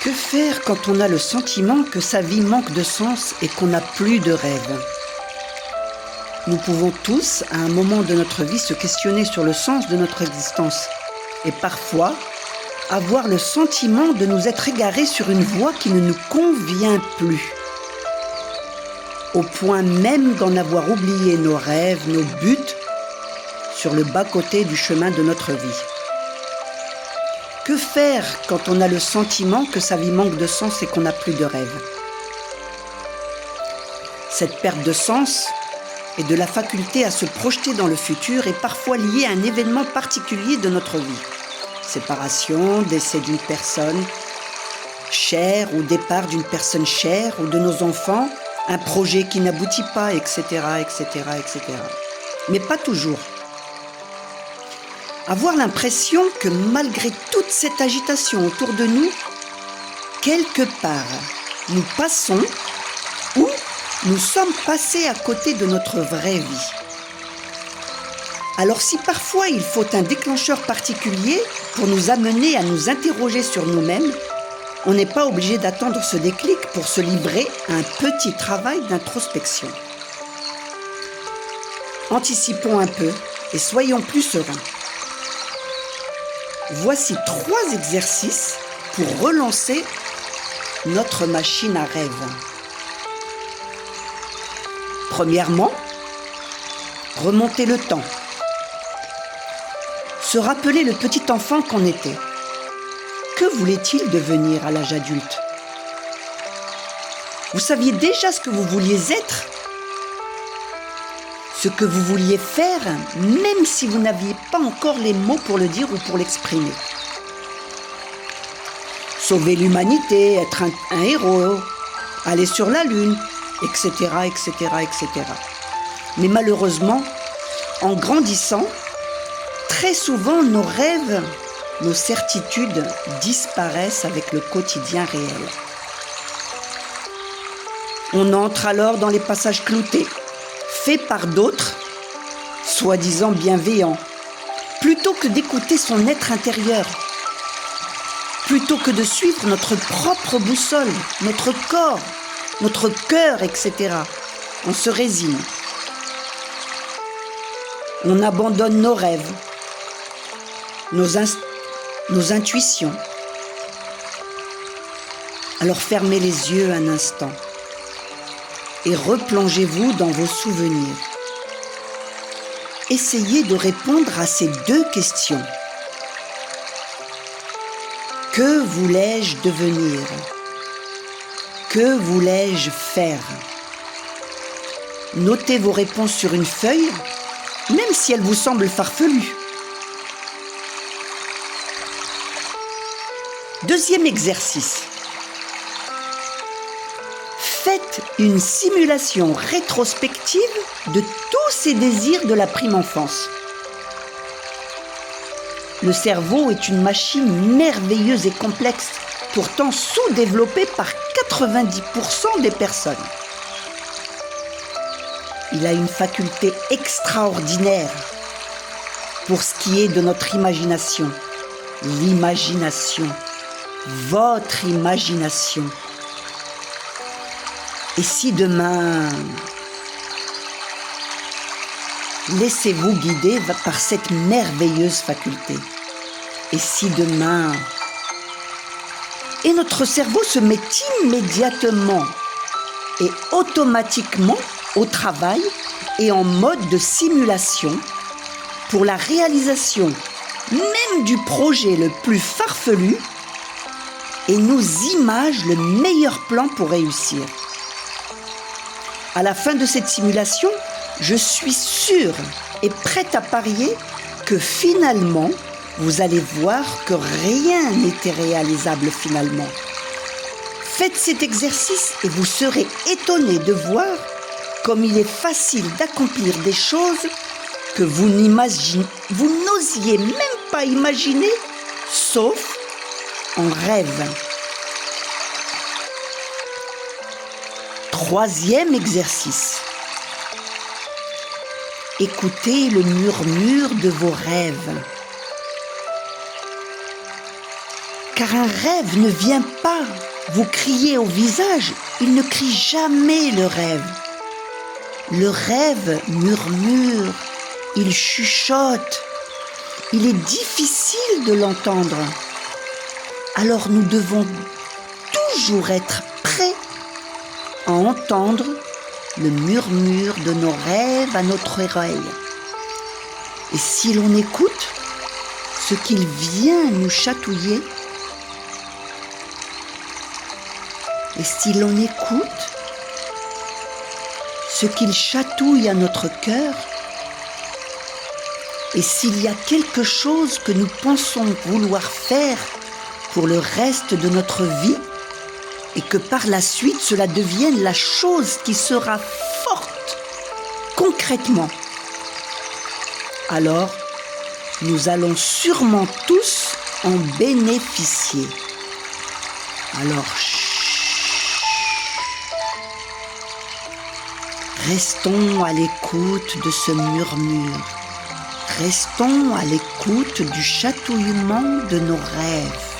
Que faire quand on a le sentiment que sa vie manque de sens et qu'on n'a plus de rêve ? Nous pouvons tous, à un moment de notre vie, se questionner sur le sens de notre existence et parfois avoir le sentiment de nous être égarés sur une voie qui ne nous convient plus, au point même d'en avoir oublié nos rêves, nos buts, sur le bas-côté du chemin de notre vie. Que faire quand on a le sentiment que sa vie manque de sens et qu'on n'a plus de rêve ? Cette perte de sens et de la faculté à se projeter dans le futur est parfois liée à un événement particulier de notre vie. Séparation, décès d'une personne chère ou départ d'une personne chère ou de nos enfants, un projet qui n'aboutit pas, etc., etc., etc. Mais pas toujours. Avoir l'impression que malgré toute cette agitation autour de nous, quelque part, nous passons ou nous sommes passés à côté de notre vraie vie. Alors si parfois il faut un déclencheur particulier pour nous amener à nous interroger sur nous-mêmes, on n'est pas obligé d'attendre ce déclic pour se livrer à un petit travail d'introspection. Anticipons un peu et soyons plus sereins. Voici 3 exercices pour relancer notre machine à rêve. Premièrement, remonter le temps. Se rappeler le petit enfant qu'on était. Que voulait-il devenir à l'âge adulte ? Vous saviez déjà ce que vous vouliez être ? Ce que vous vouliez faire, même si vous n'aviez pas encore les mots pour le dire ou pour l'exprimer. Sauver l'humanité, être un héros, aller sur la lune, etc., etc., etc. Mais malheureusement, en grandissant, très souvent nos rêves, nos certitudes disparaissent avec le quotidien réel. On entre alors dans les passages cloutés, faits par d'autres, soi-disant bienveillants, plutôt que d'écouter son être intérieur, plutôt que de suivre notre propre boussole, notre corps, notre cœur, etc. On se résigne. On abandonne nos rêves, nos intuitions. Alors fermez les yeux un instant et replongez-vous dans vos souvenirs. Essayez de répondre à ces 2 questions. Que voulais-je devenir ? Que voulais-je faire ? Notez vos réponses sur une feuille, même si elles vous semblent farfelues. Deuxième exercice. Faites une simulation rétrospective de tous ces désirs de la prime enfance. Le cerveau est une machine merveilleuse et complexe, pourtant sous-développée par 90% des personnes. Il a une faculté extraordinaire pour ce qui est de notre imagination. L'imagination, votre imagination. Et si demain, laissez-vous guider par cette merveilleuse faculté. Et si demain, et notre cerveau se met immédiatement et automatiquement au travail et en mode de simulation pour la réalisation même du projet le plus farfelu et nous image le meilleur plan pour réussir. À la fin de cette simulation, je suis sûre et prête à parier que finalement, vous allez voir que rien n'était réalisable finalement. Faites cet exercice et vous serez étonné de voir comme il est facile d'accomplir des choses que vous n'osiez même pas imaginer, sauf en rêve. Troisième exercice. Écoutez le murmure de vos rêves. Car un rêve ne vient pas vous crier au visage, il ne crie jamais le rêve. Le rêve murmure, il chuchote, il est difficile de l'entendre. Alors nous devons toujours être prêts à entendre le murmure de nos rêves à notre oreille. Et si l'on écoute ce qu'il vient nous chatouiller, et si l'on écoute ce qu'il chatouille à notre cœur, et s'il y a quelque chose que nous pensons vouloir faire pour le reste de notre vie, et que par la suite cela devienne la chose qui sera forte concrètement, alors nous allons sûrement tous en bénéficier. Alors, restons à l'écoute de ce murmure. Restons à l'écoute du chatouillement de nos rêves.